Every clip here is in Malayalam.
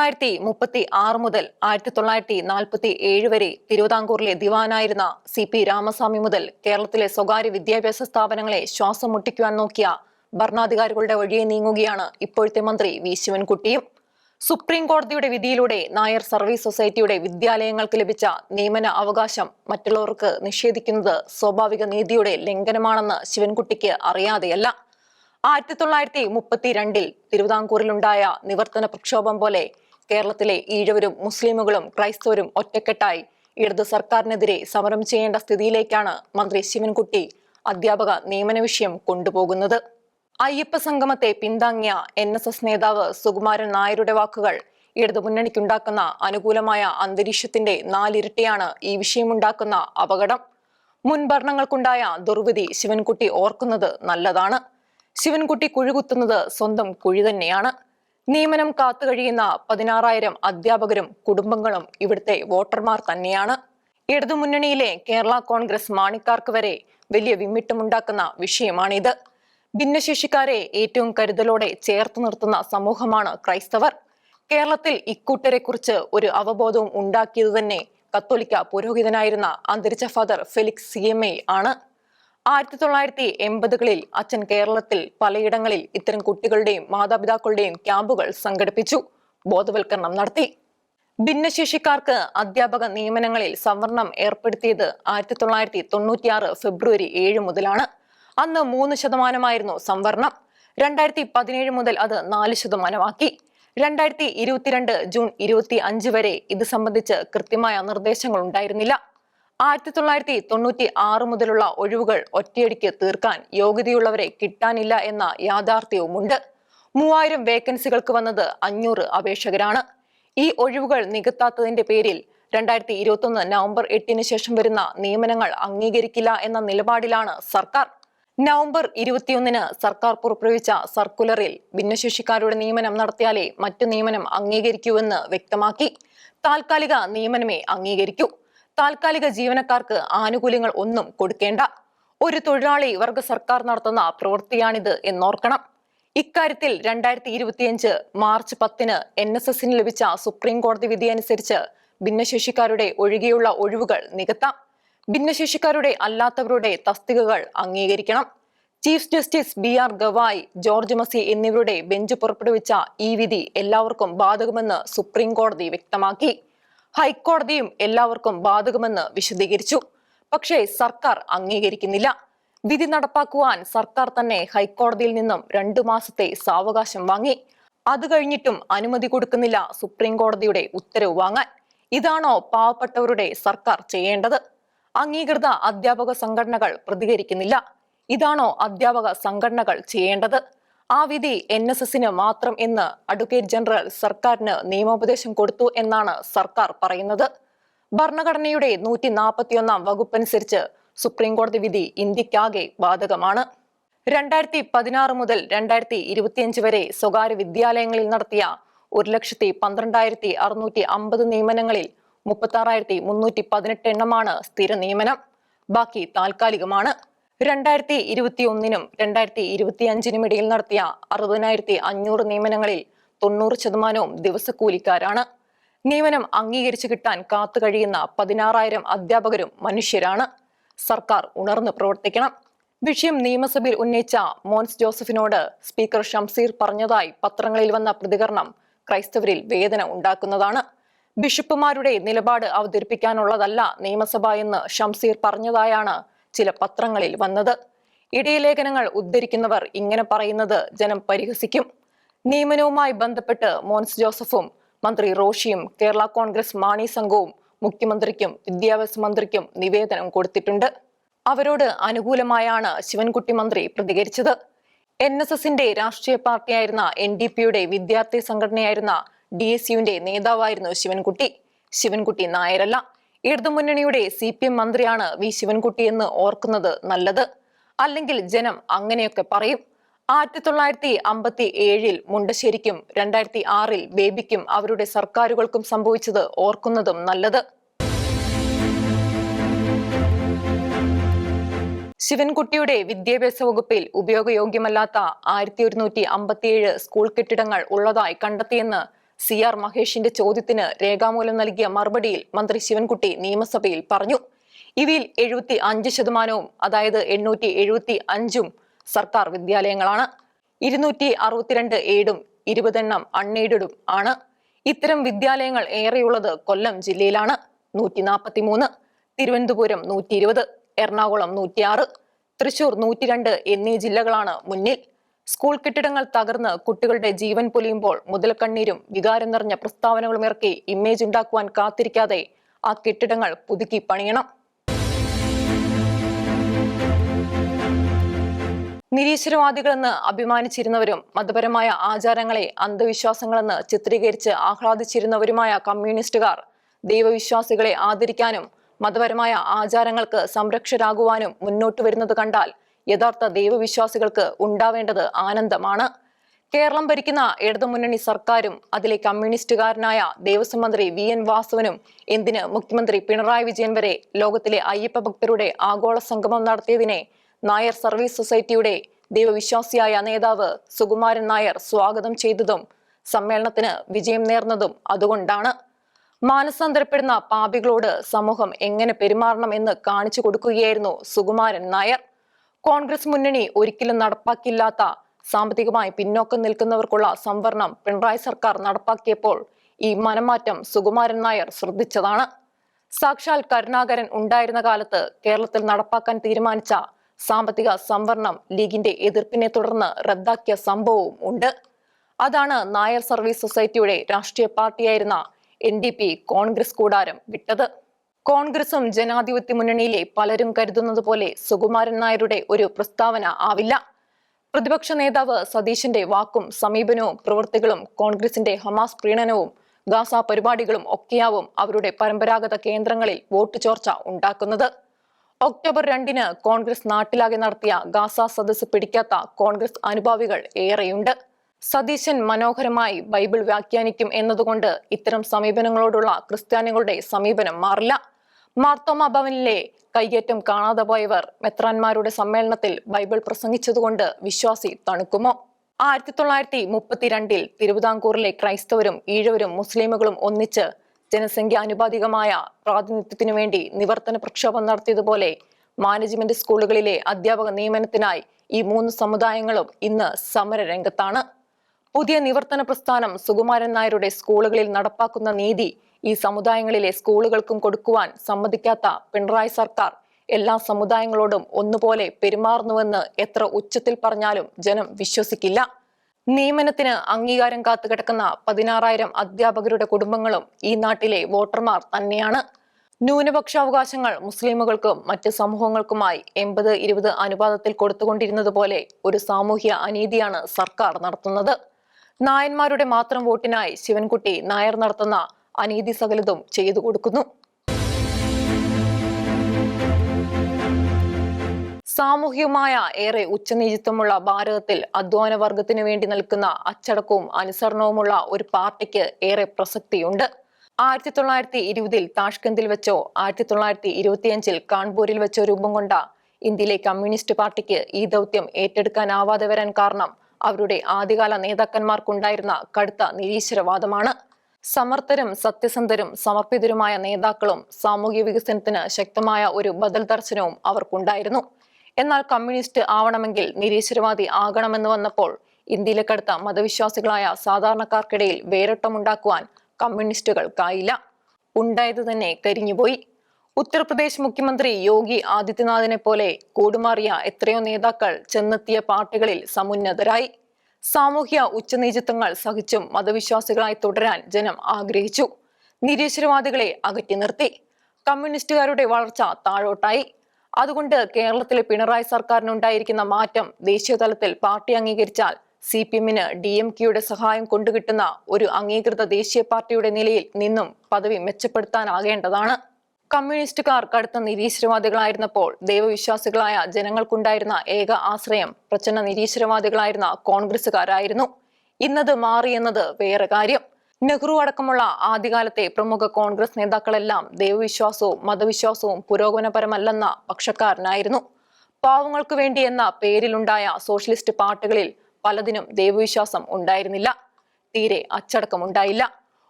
1936 മുതൽ 1947 വരെ തിരുവിതാംകൂറിലെ ദിവാനായിരുന്ന CP രാമസ്വാമി മുതൽ കേരളത്തിലെ സ്വകാര്യ വിദ്യാഭ്യാസ സ്ഥാപനങ്ങളെ ശ്വാസം മുട്ടിക്കുവാൻ നോക്കിയ ഭരണാധികാരികളുടെ വഴിയെ നീങ്ങുകയാണ് ഇപ്പോഴത്തെ മന്ത്രി വി ശിവൻകുട്ടിയും. സുപ്രീം കോടതിയുടെ വിധിയിലൂടെ നായർ സർവീസ് സൊസൈറ്റിയുടെ വിദ്യാലയങ്ങൾക്ക് ലഭിച്ച നിയമന അവകാശം മറ്റുള്ളവർക്ക് നിഷേധിക്കുന്നത് സ്വാഭാവിക നീതിയുടെ ലംഘനമാണെന്ന് ശിവൻകുട്ടിക്ക് അറിയാതെയല്ല. 1932 തിരുവിതാംകൂറിലുണ്ടായ നിവർത്തന പ്രക്ഷോഭം പോലെ കേരളത്തിലെ ഈഴവരും മുസ്ലിമുകളും ക്രൈസ്തവരും ഒറ്റക്കെട്ടായി ഇടത് സർക്കാരിനെതിരെ സമരം ചെയ്യേണ്ട സ്ഥിതിയിലേക്കാണ് മന്ത്രി ശിവൻകുട്ടി അധ്യാപക നിയമന വിഷയം കൊണ്ടുപോകുന്നത്. അയ്യപ്പ സംഗമത്തെ പിന്താങ്ങിയ NSS നേതാവ് സുകുമാരൻ നായരുടെ വാക്കുകൾ ഇടതുമുന്നണിക്കുണ്ടാക്കുന്ന അനുകൂലമായ അന്തരീക്ഷത്തിന്റെ 4 ഇരട്ടിയാണ് ഈ വിഷയമുണ്ടാക്കുന്ന അപകടം. മുൻ ഭരണങ്ങൾക്കുണ്ടായ ദുർവിധി ശിവൻകുട്ടി ഓർക്കുന്നത് നല്ലതാണ്. ശിവൻകുട്ടി കുഴികുത്തുന്നത് സ്വന്തം കുഴി തന്നെയാണ്. നിയമനം കാത്തുകഴിയുന്ന 16,000 അധ്യാപകരും കുടുംബങ്ങളും ഇവിടുത്തെ വോട്ടർമാർ തന്നെയാണ്. ഇടതുമുന്നണിയിലെ കേരള കോൺഗ്രസ് മാണിക്കാർക്ക് വരെ വലിയ വിമ്മിട്ടമുണ്ടാക്കുന്ന വിഷയമാണിത്. ഭിന്നശേഷിക്കാരെ ഏറ്റവും കരുതലോടെ ചേർത്ത് നിർത്തുന്ന സമൂഹമാണ് ക്രൈസ്തവർ. കേരളത്തിൽ ഇക്കൂട്ടരെ കുറിച്ച് ഒരു അവബോധവും ഉണ്ടാക്കിയത് തന്നെ കത്തോലിക്ക പുരോഹിതനായിരുന്ന അന്തരിച്ച ഫാദർ ഫെലിക്സ് CMA ആണ്. 1980കളിൽ അച്ഛൻ കേരളത്തിൽ പലയിടങ്ങളിൽ ഇത്തരം കുട്ടികളുടെയും മാതാപിതാക്കളുടെയും ക്യാമ്പുകൾ സംഘടിപ്പിച്ചു, ബോധവൽക്കരണം നടത്തി. ഭിന്നശേഷിക്കാർക്ക് അധ്യാപക നിയമനങ്ങളിൽ സംവരണം ഏർപ്പെടുത്തിയത് 1996 ഫെബ്രുവരി 7 മുതലാണ്. അന്ന് 3% സംവരണം. 2017 മുതൽ അത് 4%ആക്കി. 2022 ജൂൺ 25 വരെ ഇത് സംബന്ധിച്ച് കൃത്യമായ നിർദ്ദേശങ്ങൾ ഉണ്ടായിരുന്നില്ല. 1996 മുതലുള്ള ഒഴിവുകൾ ഒറ്റയടിക്ക് തീർക്കാൻ യോഗ്യതയുള്ളവരെ കിട്ടാനില്ല എന്ന യാഥാർത്ഥ്യവുമുണ്ട്. 3000 വേക്കൻസികൾക്ക് വന്നത് 500 അപേക്ഷകരാണ്. ഈ ഒഴിവുകൾ നികത്താത്തതിന്റെ പേരിൽ 2021 നവംബർ 8 ശേഷം വരുന്ന നിയമനങ്ങൾ അംഗീകരിക്കില്ല എന്ന നിലപാടിലാണ് സർക്കാർ. നവംബർ 21 സർക്കാർ പുറപ്പെടുവിച്ച സർക്കുലറിൽ ഭിന്നശേഷിക്കാരുടെ നിയമനം നടത്തിയാലേ മറ്റു നിയമനം അംഗീകരിക്കൂവെന്ന് വ്യക്തമാക്കി. താൽക്കാലിക നിയമനമേ അംഗീകരിക്കൂ. താൽക്കാലിക ജീവനക്കാർക്ക് ആനുകൂല്യങ്ങൾ ഒന്നും കൊടുക്കേണ്ട. ഒരു തൊഴിലാളി വർഗ സർക്കാർ നടത്തുന്ന പ്രവൃത്തിയാണിത് എന്നോർക്കണം. ഇക്കാര്യത്തിൽ 2025 മാർച്ച് 10 NSSന് ലഭിച്ച സുപ്രീം കോടതി വിധി അനുസരിച്ച് ഭിന്നശേഷിക്കാരുടെ ഒഴികെയുള്ള ഒഴിവുകൾ നികത്താം. ഭിന്നശേഷിക്കാരുടെ അല്ലാത്തവരുടെ തസ്തികകൾ അംഗീകരിക്കണം. Chief justice BR Gavai, George Masih എന്നിവരുടെ ബെഞ്ച് പുറപ്പെടുവിച്ച ഈ വിധി എല്ലാവർക്കും ബാധകമെന്ന് സുപ്രീം കോടതി വ്യക്തമാക്കി. ഹൈക്കോടതിയും എല്ലാവർക്കും ബാധകമെന്ന് വിശദീകരിച്ചു. പക്ഷേ സർക്കാർ അംഗീകരിക്കുന്നില്ല. വിധി നടപ്പാക്കുവാൻ സർക്കാർ തന്നെ ഹൈക്കോടതിയിൽ നിന്നും 2 മാസത്തെ സാവകാശം വാങ്ങി. അത് കഴിഞ്ഞിട്ടും അനുമതി കൊടുക്കുന്നില്ല സുപ്രീം കോടതിയുടെ ഉത്തരവ് വാങ്ങാൻ. ഇതാണോ പാവപ്പെട്ടവരുടെ സർക്കാർ ചെയ്യേണ്ടത്? അംഗീകൃത അധ്യാപക സംഘടനകൾ പ്രതികരിക്കുന്നില്ല. ഇതാണോ അധ്യാപക സംഘടനകൾ ചെയ്യേണ്ടത്? ആ വിധി NSSന് മാത്രം എന്ന് അഡ്വക്കേറ്റ് ജനറൽ സർക്കാരിന് നിയമോപദേശം കൊടുത്തു എന്നാണ് സർക്കാർ പറയുന്നത്. ഭരണഘടനയുടെ 141 വകുപ്പനുസരിച്ച് സുപ്രീം കോടതി വിധി ഇന്ത്യക്കാകെ ബാധകമാണ്. 2016 മുതൽ 2025 വരെ സ്വകാര്യ വിദ്യാലയങ്ങളിൽ നടത്തിയ 1,12,650 നിയമനങ്ങളിൽ 36,318 എണ്ണമാണ് സ്ഥിര നിയമനം. ബാക്കി താൽക്കാലികമാണ്. 2021നും 2025നും ഇടയിൽ നടത്തിയ 60,500 നിയമനങ്ങളിൽ 90% ദിവസക്കൂലിക്കാരാണ്. നിയമനം അംഗീകരിച്ചു കിട്ടാൻ കാത്തു കഴിയുന്ന 16,000 അധ്യാപകരും മനുഷ്യരാണ്. സർക്കാർ ഉണർന്നു പ്രവർത്തിക്കണം. വിഷയം നിയമസഭയിൽ ഉന്നയിച്ച മോൻസ് ജോസഫിനോട് സ്പീക്കർ ഷംസീർ പറഞ്ഞതായി പത്രങ്ങളിൽ വന്ന പ്രതികരണം ക്രൈസ്തവരിൽ വേദന ഉണ്ടാക്കുന്നതാണ്. ബിഷപ്പുമാരുടെ നിലപാട് അവതരിപ്പിക്കാനുള്ളതല്ല നിയമസഭ എന്ന് ഷംസീർ പറഞ്ഞതായാണ് ചില പത്രങ്ങളിൽ വന്നത്. ഇടയലേഖനങ്ങൾ ഉദ്ധരിക്കുന്നവർ ഇങ്ങനെ പറയുന്നത് ജനം പരിഹസിക്കും. നിയമനവുമായി ബന്ധപ്പെട്ട് മോൻസ് ജോസഫും മന്ത്രി റോഷിയും കേരള കോൺഗ്രസ് മാണി സംഘവും മുഖ്യമന്ത്രിക്കും വിദ്യാഭ്യാസ മന്ത്രിക്കും നിവേദനം കൊടുത്തിട്ടുണ്ട്. അവരോട് അനുകൂലമായാണ് ശിവൻകുട്ടി മന്ത്രി പ്രതികരിച്ചത്. NSSന്റെ രാഷ്ട്രീയ പാർട്ടിയായിരുന്ന NDPയുടെ വിദ്യാർത്ഥി സംഘടനയായിരുന്ന DSUവിന്റെ നേതാവായിരുന്നു ശിവൻകുട്ടി. ശിവൻകുട്ടി നായരല്ല. ഇടതുമുന്നണിയുടെ CPM മന്ത്രിയാണ് വി ശിവൻകുട്ടി എന്ന് ഓർക്കുന്നത് നല്ലത്. അല്ലെങ്കിൽ ജനം അങ്ങനെയൊക്കെ പറയും. 1957 മുണ്ടശ്ശേരിക്കും 2006 ബേബിക്കും അവരുടെ സർക്കാരുകൾക്കും സംഭവിച്ചത് ഓർക്കുന്നതും നല്ലത്. ശിവൻകുട്ടിയുടെ വിദ്യാഭ്യാസ വകുപ്പിൽ ഉപയോഗയോഗ്യമല്ലാത്ത 1157 സ്കൂൾ കെട്ടിടങ്ങൾ ഉള്ളതായി കണ്ടെത്തിയെന്ന് CR മഹേഷിന്റെ ചോദ്യത്തിന് രേഖാമൂലം നൽകിയ മറുപടിയിൽ മന്ത്രി ശിവൻകുട്ടി നിയമസഭയിൽ പറഞ്ഞു. ഇവയിൽ 75%, അതായത് 875 സർക്കാർ വിദ്യാലയങ്ങളാണ്. 262 എയ്ഡും 20 അൺഎയ്ഡഡും ആണ്. ഇത്തരം വിദ്യാലയങ്ങൾ ഏറെയുള്ളത് കൊല്ലം ജില്ലയിലാണ്. 143, തിരുവനന്തപുരം 120, എറണാകുളം 106, തൃശൂർ 102 എന്നീ ജില്ലകളാണ് മുന്നിൽ. സ്കൂൾ കെട്ടിടങ്ങൾ തകർന്ന് കുട്ടികളുടെ ജീവൻ പൊലിയുമ്പോൾ മുതലക്കണ്ണീരും വികാരം നിറഞ്ഞ പ്രസ്താവനകളും ഇറക്കി ഇമേജ് ഉണ്ടാക്കുവാൻ കാത്തിരിക്കാതെ ആ കെട്ടിടങ്ങൾ പുതുക്കി പണിയണം. നിരീശ്വരവാദികളെന്ന് അഭിമാനിച്ചിരുന്നവരും മതപരമായ ആചാരങ്ങളെ അന്ധവിശ്വാസങ്ങളെന്ന് ചിത്രീകരിച്ച് ആഹ്ലാദിച്ചിരുന്നവരുമായ കമ്മ്യൂണിസ്റ്റുകാർ ദൈവവിശ്വാസികളെ ആദരിക്കാനും മതപരമായ ആചാരങ്ങൾക്ക് സംരക്ഷകരാകുവാനും മുന്നോട്ട് വരുന്നത് കണ്ടാൽ യഥാർത്ഥ ദൈവവിശ്വാസികൾക്ക് ഉണ്ടാവേണ്ടത് ആനന്ദമാണ്. കേരളം ഭരിക്കുന്ന ഇടതുമുന്നണി സർക്കാരും അതിലെ കമ്മ്യൂണിസ്റ്റുകാരനായ ദേവസ്വം മന്ത്രി VN വാസവനും എന്തിന് മുഖ്യമന്ത്രി പിണറായി വിജയൻ വരെ ലോകത്തിലെ അയ്യപ്പ ഭക്തരുടെ ആഗോള സംഗമം നടത്തിയതിനെ നായർ സർവീസ് സൊസൈറ്റിയുടെ ദൈവവിശ്വാസിയായ നേതാവ് സുകുമാരൻ നായർ സ്വാഗതം ചെയ്തതും സമ്മേളനത്തിന് വിജയം നേർന്നതും അതുകൊണ്ടാണ്. മാനസാന്തരപ്പെടുന്ന പാപികളോട് സമൂഹം എങ്ങനെ പെരുമാറണം എന്ന് കാണിച്ചു കൊടുക്കുകയായിരുന്നു സുകുമാരൻ നായർ. കോൺഗ്രസ് മുന്നണി ഒരിക്കലും നടപ്പാക്കില്ലാത്ത സാമ്പത്തികമായി പിന്നോക്കം നിൽക്കുന്നവർക്കുള്ള സംവരണം പിണറായി സർക്കാർ നടപ്പാക്കിയപ്പോൾ ഈ മനംമാറ്റം സുകുമാരൻ നായർ ശ്രദ്ധിച്ചതാണ്. സാക്ഷാൽ കരുണാകരൻ ഉണ്ടായിരുന്ന കാലത്ത് കേരളത്തിൽ നടപ്പാക്കാൻ തീരുമാനിച്ച സാമ്പത്തിക സംവരണം ലീഗിന്റെ എതിർപ്പിനെ തുടർന്ന് റദ്ദാക്കിയ സംഭവവും ഉണ്ട്. അതാണ് നായർ സർവീസ് സൊസൈറ്റിയുടെ രാഷ്ട്രീയ പാർട്ടിയായിരുന്ന NDP കോൺഗ്രസ് കൂടാരം വിട്ടത്. കോൺഗ്രസും ജനാധിപത്യ മുന്നണിയിലെ പലരും കരുതുന്നത് പോലെ സുകുമാരൻ നായരുടെ ഒരു പ്രസ്താവന ആവില്ല. പ്രതിപക്ഷ നേതാവ് സതീശന്റെ വാക്കും സമീപനവും പ്രവൃത്തികളും കോൺഗ്രസിന്റെ ഹമാസ് പ്രീണനവും ഗാസ പരിപാടികളും ഒക്കെയാവും അവരുടെ പരമ്പരാഗത കേന്ദ്രങ്ങളിൽ വോട്ട് ചോർച്ച ഉണ്ടാക്കുന്നത്. ഒക്ടോബർ 2-ന് കോൺഗ്രസ് നാട്ടിലാകെ നടത്തിയ ഗാസ സദസ്സ് പിടിക്കാത്ത കോൺഗ്രസ് അനുഭാവികൾ ഏറെയുണ്ട്. സതീശൻ മനോഹരമായി ബൈബിൾ വ്യാഖ്യാനിക്കും എന്നതുകൊണ്ട് ഇത്തരം സമീപനങ്ങളോടുള്ള ക്രിസ്ത്യാനികളുടെ സമീപനം മാറില്ല. മാർത്തോമ ഭവനിലെ കൈയേറ്റം കാണാതെ പോയവർ മെത്രാന്മാരുടെ സമ്മേളനത്തിൽ ബൈബിൾ പ്രസംഗിച്ചതുകൊണ്ട് വിശ്വാസി തണുക്കുമോ? 1932-ൽ തിരുവിതാംകൂറിലെ ക്രൈസ്തവരും ഈഴവരും മുസ്ലിമുകളും ഒന്നിച്ച് ജനസംഖ്യ അനുപാതികമായ പ്രാതിനിധ്യത്തിനു വേണ്ടി നിവർത്തന പ്രക്ഷോഭം നടത്തിയതുപോലെ മാനേജ്മെന്റ് സ്കൂളുകളിലെ അധ്യാപക നിയമനത്തിനായി ഈ 3 സമുദായങ്ങളും ഇന്ന് സമരരംഗത്താണ്. പുതിയ നിവർത്തന പ്രസ്ഥാനം സുകുമാരൻ നായരുടെ സ്കൂളുകളിൽ നടപ്പാക്കുന്ന നീതി ഈ സമുദായങ്ങളിലെ സ്കൂളുകൾക്കും കൊടുക്കുവാൻ സമ്മതിക്കാത്ത പിണറായി സർക്കാർ എല്ലാ സമുദായങ്ങളോടും ഒന്നുപോലെ പെരുമാറുന്നുവെന്ന് എത്ര ഉച്ചത്തിൽ പറഞ്ഞാലും ജനം വിശ്വസിക്കില്ല. നിയമനത്തിന് അംഗീകാരം കാത്തുകിടക്കുന്ന 16,000 അധ്യാപകരുടെ കുടുംബങ്ങളും ഈ നാട്ടിലെ വോട്ടർമാർ തന്നെയാണ്. ന്യൂനപക്ഷാവകാശങ്ങൾ മുസ്ലിമുകൾക്കും മറ്റ് സമൂഹങ്ങൾക്കുമായി 80-20 അനുപാതത്തിൽ കൊടുത്തുകൊണ്ടിരുന്നത് പോലെ ഒരു സാമൂഹ്യ അനീതിയാണ് സർക്കാർ നടത്തുന്നത്. നായന്മാരുടെ മാത്രം വോട്ടിനായി ശിവൻകുട്ടി നായർ നടത്തുന്ന അനീതി സകലതും ചെയ്തു കൊടുക്കുന്നു. സാമൂഹികമായ ഏറെ ഉച്ചനീചിത്വമുള്ള ഭാരതത്തിൽ അധ്വാന വർഗത്തിനു വേണ്ടി നിൽക്കുന്ന അച്ചടക്കവും അനുസരണവുമുള്ള ഒരു പാർട്ടിക്ക് ഏറെ പ്രസക്തിയുണ്ട്. 1920-ൽ താഷ്കന്തിൽ വെച്ചോ 1925-ൽ കാൺപൂരിൽ വെച്ചോ രൂപം കൊണ്ട ഇന്ത്യയിലെ കമ്മ്യൂണിസ്റ്റ് പാർട്ടിക്ക് ഈ ദൗത്യം ഏറ്റെടുക്കാനാവാതെ വരാൻ കാരണം അവരുടെ ആദ്യകാല നേതാക്കന്മാർക്കുണ്ടായിരുന്ന കടുത്ത നിരീശ്വരവാദമാണ്. സമർത്ഥരും സത്യസന്ധരും സമർപ്പിതരുമായ നേതാക്കളും സാമൂഹ്യ വികസനത്തിന് ശക്തമായ ഒരു ബദൽ ദർശനവും അവർക്കുണ്ടായിരുന്നു. എന്നാൽ കമ്മ്യൂണിസ്റ്റ് ആവണമെങ്കിൽ നിരീശ്വരവാദി ആകണമെന്ന് വന്നപ്പോൾ ഇന്ത്യയിലെ കടുത്ത മതവിശ്വാസികളായ സാധാരണക്കാർക്കിടയിൽ വേരോട്ടമുണ്ടാക്കുവാൻ കമ്മ്യൂണിസ്റ്റുകൾക്കായില്ല. ഉണ്ടായത് തന്നെ കരിഞ്ഞുപോയി. ഉത്തർപ്രദേശ് മുഖ്യമന്ത്രി യോഗി ആദിത്യനാഥിനെ പോലെ കൂടുമാറിയ എത്രയോ നേതാക്കൾ ചെന്നെത്തിയ പാർട്ടികളിൽ സമുന്നതരായി. സാമൂഹ്യ ഉച്ചനീചിത്വങ്ങൾ സഹിച്ചും മതവിശ്വാസികളായി തുടരാൻ ജനം ആഗ്രഹിച്ചു. നിരീശ്വരവാദികളെ അകറ്റി നിർത്തി. കമ്മ്യൂണിസ്റ്റുകാരുടെ വളർച്ച താഴോട്ടായി. അതുകൊണ്ട് കേരളത്തിലെ പിണറായി സർക്കാരിനുണ്ടായിരിക്കുന്ന മാറ്റം ദേശീയ തലത്തിൽ പാർട്ടി അംഗീകരിച്ചാൽ CPM-ന് DMK-യുടെ സഹായം കൊണ്ടുകിട്ടുന്ന ഒരു അംഗീകൃത ദേശീയ പാർട്ടിയുടെ നിലയിൽ നിന്നും പദവി മെച്ചപ്പെടുത്താനാകേണ്ടതാണ്. കമ്മ്യൂണിസ്റ്റുകാർ കടുത്ത നിരീശ്വരവാദികളായിരുന്നപ്പോൾ ദൈവവിശ്വാസികളായ ജനങ്ങൾക്കുണ്ടായിരുന്ന ഏക ആശ്രയം പ്രചണ്ഡ നിരീശ്വരവാദികളായിരുന്ന കോൺഗ്രസുകാരായിരുന്നു. ഇന്നത് മാറിയെന്നത് വേറെ കാര്യം. നെഹ്റു അടക്കമുള്ള ആദ്യകാലത്തെ പ്രമുഖ കോൺഗ്രസ് നേതാക്കളെല്ലാം ദൈവവിശ്വാസവും മതവിശ്വാസവും പുരോഗമനപരമല്ലെന്ന പക്ഷക്കാരനായിരുന്നു. പാവങ്ങൾക്ക് വേണ്ടി എന്ന പേരിലുണ്ടായ സോഷ്യലിസ്റ്റ് പാർട്ടികളിൽ പലതിനും ദൈവവിശ്വാസം ഉണ്ടായിരുന്നില്ല. തീരെ അച്ചടക്കമുണ്ടായില്ല.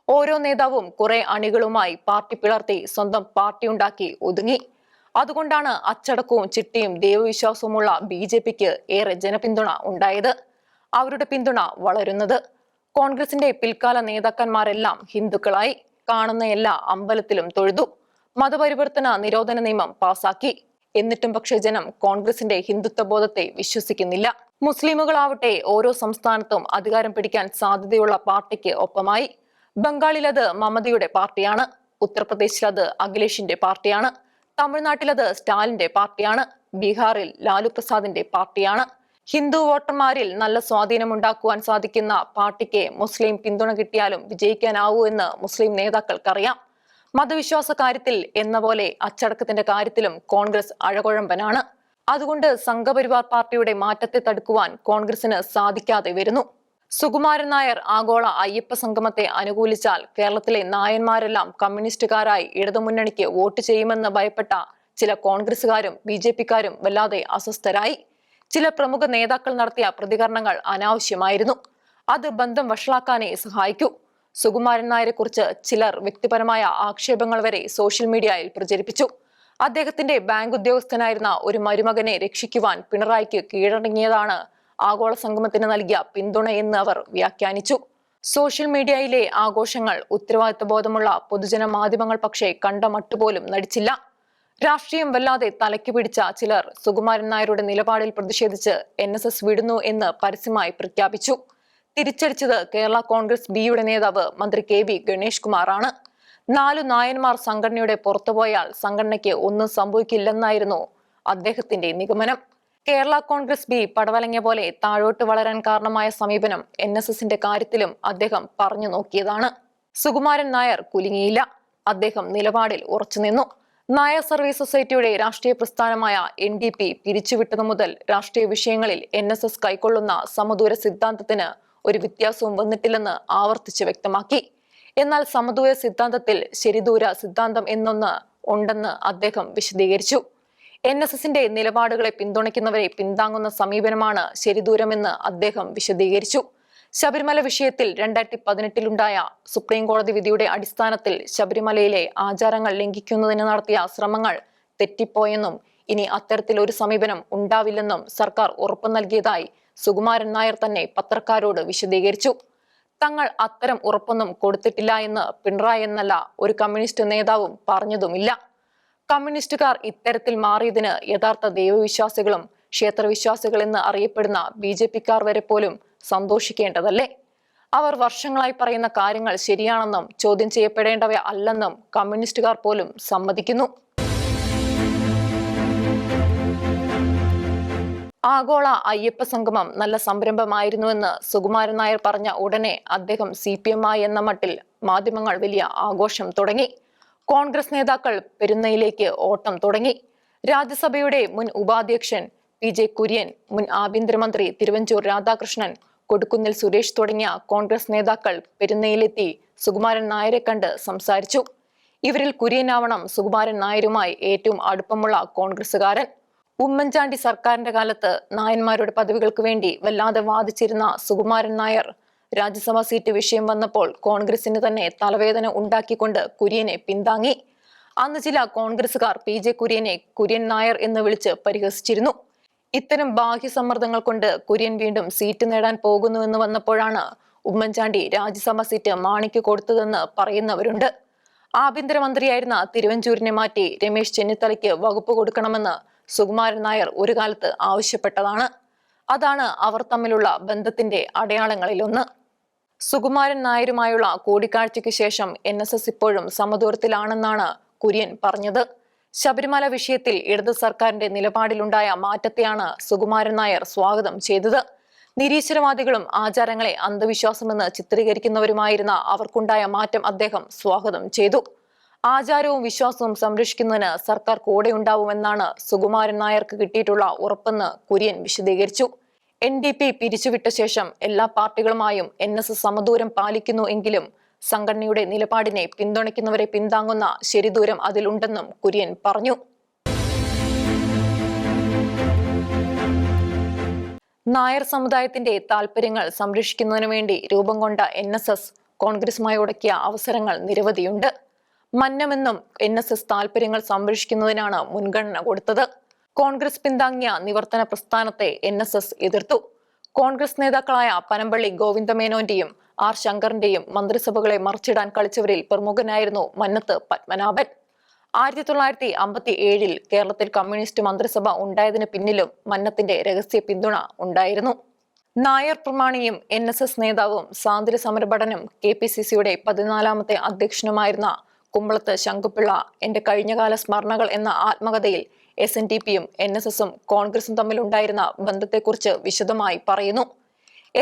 ഓരോ നേതാവും കുറെ അണികളുമായി പാർട്ടി പിളർത്തി സ്വന്തം പാർട്ടി ഉണ്ടാക്കി ഒതുങ്ങി. അതുകൊണ്ടാണ് അച്ചടക്കവും ചിട്ടയും ദൈവവിശ്വാസവുമുള്ള BJPക്ക് ഏറെ ജനപിന്തുണ ഉണ്ടായത്. അവരുടെ പിന്തുണ വളരുന്നത്. കോൺഗ്രസിന്റെ പിൽക്കാല നേതാക്കന്മാരെല്ലാം ഹിന്ദുക്കളായി. കാണുന്ന എല്ലാ അമ്പലത്തിലും തൊഴുതു. മതപരിവർത്തന നിരോധന നിയമം പാസാക്കി. എന്നിട്ടും പക്ഷേ ജനം കോൺഗ്രസിന്റെ ഹിന്ദുത്വ ബോധത്തെ വിശ്വസിക്കുന്നില്ല. മുസ്ലിമുകളാവട്ടെ ഓരോ സംസ്ഥാനത്തും അധികാരം പിടിക്കാൻ സാധ്യതയുള്ള പാർട്ടിക്ക് ഒപ്പമായി. ബംഗാളിലത് മമതയുടെ പാർട്ടിയാണ്. ഉത്തർപ്രദേശിലത് അഖിലേഷിന്റെ പാർട്ടിയാണ്. തമിഴ്നാട്ടിലത് സ്റ്റാലിന്റെ പാർട്ടിയാണ്. ബീഹാറിൽ ലാലു പ്രസാദിന്റെ പാർട്ടിയാണ്. ഹിന്ദു വോട്ടർമാരിൽ നല്ല സ്വാധീനമുണ്ടാക്കുവാൻ സാധിക്കുന്ന പാർട്ടിക്ക് മുസ്ലിം പിന്തുണ കിട്ടിയാലും വിജയിക്കാനാവൂ എന്ന് മുസ്ലിം നേതാക്കൾക്കറിയാം. മതവിശ്വാസ കാര്യത്തിൽ എന്ന പോലെ അച്ചടക്കത്തിന്റെ കാര്യത്തിലും കോൺഗ്രസ് അഴകുഴമ്പനാണ്. അതുകൊണ്ട് സംഘപരിവാർ പാർട്ടിയുടെ മാറ്റത്തെ തടുക്കുവാൻ കോൺഗ്രസിന് സാധിക്കാതെ വരുന്നു. സുകുമാരൻ നായർ ആഗോള അയ്യപ്പ സംഗമത്തെ അനുകൂലിച്ചാൽ കേരളത്തിലെ നായന്മാരെല്ലാം കമ്മ്യൂണിസ്റ്റുകാരായി ഇടതുമുന്നണിക്ക് വോട്ട് ചെയ്യുമെന്ന് ഭയപ്പെട്ട ചില കോൺഗ്രസുകാരും BJPക്കാരും വല്ലാതെ അസ്വസ്ഥരായി. ചില പ്രമുഖ നേതാക്കൾ നടത്തിയ പ്രതികരണങ്ങൾ അനാവശ്യമായിരുന്നു. അത് ബന്ധം വഷളാക്കാനേ സഹായിക്കൂ. സുകുമാരൻ നായരെ കുറിച്ച് ചിലർ വ്യക്തിപരമായ ആക്ഷേപങ്ങൾ വരെ സോഷ്യൽ മീഡിയയിൽ പ്രചരിപ്പിച്ചു. അദ്ദേഹത്തിന്റെ ബാങ്ക് ഉദ്യോഗസ്ഥനായിരുന്ന ഒരു മരുമകനെ രക്ഷിക്കുവാൻ പിണറായിക്ക് കീഴടങ്ങിയതാണ് ആഗോള സംഗമത്തിന് നൽകിയ പിന്തുണയെന്ന് അവർ വ്യാഖ്യാനിച്ചു. സോഷ്യൽ മീഡിയയിലെ ആഘോഷങ്ങൾ ഉത്തരവാദിത്വ ബോധമുള്ള പൊതുജന മാധ്യമങ്ങൾ പക്ഷേ കണ്ട മട്ടുപോലും നടിച്ചില്ല. രാഷ്ട്രീയം വല്ലാതെ തലയ്ക്ക് പിടിച്ച ചിലർ സുകുമാരൻ നായരുടെ നിലപാടിൽ പ്രതിഷേധിച്ച് NSS വിടുന്നു എന്ന് പരസ്യമായി പ്രഖ്യാപിച്ചു. തിരിച്ചടിച്ചത് കേരള കോൺഗ്രസ് ബിയുടെ നേതാവ് മന്ത്രി KB ഗണേഷ് കുമാറാണ്. 4 നായന്മാർ സംഘടനയുടെ പുറത്തുപോയാൽ സംഘടനയ്ക്ക് ഒന്നും സംഭവിക്കില്ലെന്നായിരുന്നു അദ്ദേഹത്തിന്റെ നിഗമനം. കേരള കോൺഗ്രസ് ബി പടവലങ്ങിയ പോലെ താഴോട്ട് വളരാൻ കാരണമായ സമീപനം NSSന്റെ കാര്യത്തിലും അദ്ദേഹം പറഞ്ഞു നോക്കിയതാണ്. സുകുമാരൻ നായർ കുലുങ്ങിയില്ല. അദ്ദേഹം നിലപാടിൽ ഉറച്ചുനിന്നു. നായർ സർവീസ് സൊസൈറ്റിയുടെ രാഷ്ട്രീയ പ്രസ്ഥാനമായ NDP പിരിച്ചുവിട്ടതു മുതൽ രാഷ്ട്രീയ വിഷയങ്ങളിൽ NSS കൈക്കൊള്ളുന്ന സമദൂര സിദ്ധാന്തത്തിന് ഒരു വ്യത്യാസവും വന്നിട്ടില്ലെന്ന് ആവർത്തിച്ച് വ്യക്തമാക്കി. എന്നാൽ സമദൂര സിദ്ധാന്തത്തിൽ ശരിദൂര സിദ്ധാന്തം എന്നൊന്ന് ഉണ്ടെന്ന് അദ്ദേഹം വിശദീകരിച്ചു. NSSന്റെ നിലപാടുകളെ പിന്തുണയ്ക്കുന്നവരെ പിന്താങ്ങുന്ന സമീപനമാണ് ശരിദൂരമെന്ന് അദ്ദേഹം വിശദീകരിച്ചു. ശബരിമല വിഷയത്തിൽ 2018-ലുണ്ടായ സുപ്രീം കോടതി വിധിയുടെ അടിസ്ഥാനത്തിൽ ശബരിമലയിലെ ആചാരങ്ങൾ ലംഘിക്കുന്നതിന് നടത്തിയ ശ്രമങ്ങൾ തെറ്റിപ്പോയെന്നും ഇനി അത്തരത്തിലൊരു സമീപനം ഉണ്ടാവില്ലെന്നും സർക്കാർ ഉറപ്പു നൽകിയതായി സുകുമാരൻ നായർ തന്നെ പത്രക്കാരോട് വിശദീകരിച്ചു. തങ്ങൾ അത്തരം ഉറപ്പൊന്നും കൊടുത്തിട്ടില്ല എന്ന് പിണറായി എന്നല്ല ഒരു കമ്മ്യൂണിസ്റ്റ് നേതാവും പറഞ്ഞതുമില്ല. കമ്മ്യൂണിസ്റ്റുകാർ ഇത്തരത്തിൽ മാറിയതിന് യഥാർത്ഥ ദൈവവിശ്വാസികളും ക്ഷേത്രവിശ്വാസികൾ എന്ന് അറിയപ്പെടുന്ന BJPക്കാർ വരെ പോലും സന്തോഷിക്കേണ്ടതല്ലേ? അവർ വർഷങ്ങളായി പറയുന്ന കാര്യങ്ങൾ ശരിയാണെന്നും ചോദ്യം ചെയ്യപ്പെടേണ്ടവ അല്ലെന്നും കമ്മ്യൂണിസ്റ്റുകാർ പോലും സമ്മതിക്കുന്നു. ആഗോള അയ്യപ്പ സംഗമം നല്ല സംരംഭമായിരുന്നുവെന്ന് സുകുമാരൻ നായർ പറഞ്ഞ ഉടനെ അദ്ദേഹം CPM-ആയി എന്ന മട്ടിൽ മാധ്യമങ്ങൾ വലിയ ആഘോഷം തുടങ്ങി. കോൺഗ്രസ് നേതാക്കൾ പെരുന്നയിലേക്ക് ഓട്ടം തുടങ്ങി. രാജ്യസഭയുടെ മുൻ ഉപാധ്യക്ഷൻ PJ കുര്യൻ, മുൻ ആഭ്യന്തരമന്ത്രി തിരുവഞ്ചൂർ രാധാകൃഷ്ണൻ, കൊടുക്കുന്നിൽ സുരേഷ് തുടങ്ങിയ കോൺഗ്രസ് നേതാക്കൾ പെരുന്നയിലെത്തി സുകുമാരൻ നായരെ കണ്ട് സംസാരിച്ചു. ഇവരിൽ കുര്യനാവണം സുകുമാരൻ നായരുമായി ഏറ്റവും അടുപ്പമുള്ള കോൺഗ്രസുകാരൻ. ഉമ്മൻചാണ്ടി സർക്കാരിന്റെ കാലത്ത് നായന്മാരുടെ പദവികൾക്ക് വേണ്ടി വല്ലാതെ വാദിച്ചിരുന്ന സുകുമാരൻ നായർ രാജ്യസഭാ സീറ്റ് വിഷയം വന്നപ്പോൾ കോൺഗ്രസിന് തന്നെ തലവേദന ഉണ്ടാക്കിക്കൊണ്ട് കുര്യനെ പിന്താങ്ങി. അന്ന് ചില കോൺഗ്രസുകാർ PJ കുര്യനെ കുര്യൻ നായർ എന്ന് വിളിച്ച് പരിഹസിച്ചിരുന്നു. ഇത്തരം ബാഹ്യ സമ്മർദ്ദങ്ങൾ കൊണ്ട് കുര്യൻ വീണ്ടും സീറ്റ് നേടാൻ പോകുന്നുവെന്ന് വന്നപ്പോഴാണ് ഉമ്മൻചാണ്ടി രാജ്യസഭാ സീറ്റ് മാണിക്ക് കൊടുത്തതെന്ന് പറയുന്നവരുണ്ട്. ആഭ്യന്തരമന്ത്രിയായിരുന്ന തിരുവഞ്ചൂരിനെ മാറ്റി രമേശ് ചെന്നിത്തലയ്ക്ക് വകുപ്പ് കൊടുക്കണമെന്ന് സുകുമാരൻ നായർ ഒരു കാലത്ത് ആവശ്യപ്പെട്ടതാണ്. അതാണ് അവർ തമ്മിലുള്ള ബന്ധത്തിന്റെ അടയാളങ്ങളിലൊന്ന്. സുകുമാരൻ നായരുമായുള്ള കൂടിക്കാഴ്ചയ്ക്ക് ശേഷം NSS ഇപ്പോഴും സമദൂരത്തിലാണെന്നാണ് കുര്യൻ പറഞ്ഞത്. ശബരിമല വിഷയത്തിൽ ഇടത് സർക്കാരിന്റെ നിലപാടിലുണ്ടായ മാറ്റത്തെയാണ് സുകുമാരൻ നായർ സ്വാഗതം ചെയ്തത്. നിരീശ്വരവാദികളും ആചാരങ്ങളെ അന്ധവിശ്വാസമെന്ന് ചിത്രീകരിക്കുന്നവരുമായിരുന്ന അവർക്കുണ്ടായ മാറ്റം അദ്ദേഹം സ്വാഗതം ചെയ്തു. ആചാരവും വിശ്വാസവും സംരക്ഷിക്കുന്നതിന് സർക്കാർ കൂടെയുണ്ടാവുമെന്നാണ് സുകുമാരൻ നായർക്ക് കിട്ടിയിട്ടുള്ള ഉറപ്പെന്ന് കുര്യൻ വിശദീകരിച്ചു. NDP പിരിച്ചുവിട്ട ശേഷം എല്ലാ പാർട്ടികളുമായും NSS സമദൂരം പാലിക്കുന്നു എങ്കിലും സംഘടനയുടെ നിലപാടിനെ പിന്തുണയ്ക്കുന്നവരെ പിന്താങ്ങുന്ന ശരിദൂരം അതിലുണ്ടെന്നും കുര്യൻ പറഞ്ഞു. നായർ സമുദായത്തിന്റെ താൽപര്യങ്ങൾ സംരക്ഷിക്കുന്നതിനു വേണ്ടി രൂപം കൊണ്ട NSS കോൺഗ്രസുമായി ഉടക്കിയ അവസരങ്ങൾ നിരവധിയുണ്ട്. മന്നമെന്നും NSS താൽപര്യങ്ങൾ സംരക്ഷിക്കുന്നതിനാണ് മുൻഗണന കൊടുത്തത്. കോൺഗ്രസ് പിന്താങ്ങിയ നിവർത്തന പ്രസ്ഥാനത്തെ NSS എതിർത്തു. കോൺഗ്രസ് നേതാക്കളായ പനമ്പള്ളി ഗോവിന്ദമേനോന്റെയും R ശങ്കറിന്റെയും മന്ത്രിസഭകളെ മറിച്ചിടാൻ കളിച്ചവരിൽ പ്രമുഖനായിരുന്നു മന്നത്ത് പത്മനാഭൻ. 1957 കേരളത്തിൽ കമ്മ്യൂണിസ്റ്റ് മന്ത്രിസഭ ഉണ്ടായതിനു പിന്നിലും മന്നത്തിന്റെ രഹസ്യ പിന്തുണ ഉണ്ടായിരുന്നു. നായർ പ്രമാണിയും NSS നേതാവും സ്വാതന്ത്ര്യ സമരഭടനും KPCCയുടെ 14ാമത്തെ അധ്യക്ഷനുമായിരുന്ന കുമ്പളത്ത് ശങ്കുപിള്ള എന്റെ കഴിഞ്ഞകാല സ്മരണകൾ എന്ന ആത്മകഥയിൽ SNDPയും NSSും കോൺഗ്രസും തമ്മിലുണ്ടായിരുന്ന ബന്ധത്തെക്കുറിച്ച് വിശദമായി പറയുന്നു.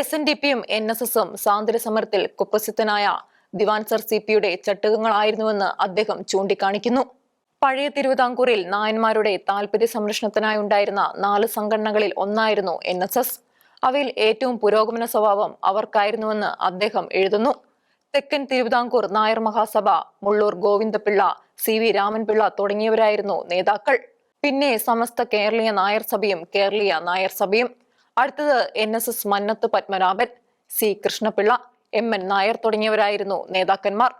SNDPയും NSSും സ്വാതന്ത്ര്യ സമരത്തിൽ കുപ്രസിദ്ധനായ ദിവാൻ സർ CPയുടെ ചട്ടുകങ്ങളായിരുന്നുവെന്ന് അദ്ദേഹം ചൂണ്ടിക്കാണിക്കുന്നു. പഴയ തിരുവിതാംകൂറിൽ നായന്മാരുടെ താൽപര്യ സംരക്ഷണത്തിനായി ഉണ്ടായിരുന്ന 4 സംഘടനകളിൽ ഒന്നായിരുന്നു NSS. അവയിൽ ഏറ്റവും പുരോഗമന സ്വഭാവം അവർക്കായിരുന്നുവെന്ന് അദ്ദേഹം എഴുതുന്നു. തെക്കൻ തിരുവിതാംകൂർ നായർ മഹാസഭ, മുള്ളൂർ ഗോവിന്ദപിള്ള, CV രാമൻപിള്ള തുടങ്ങിയവരായിരുന്നു നേതാക്കൾ. പിന്നെ സമസ്ത കേരളീയ നായർ സഭയും കേരളീയ നായർ സഭയും. അടുത്തത് NSS Mannath Padmanabhan, C Krishnapillai, MN Nair തുടങ്ങിയവരായിരുന്നു നേതാക്കന്മാർ.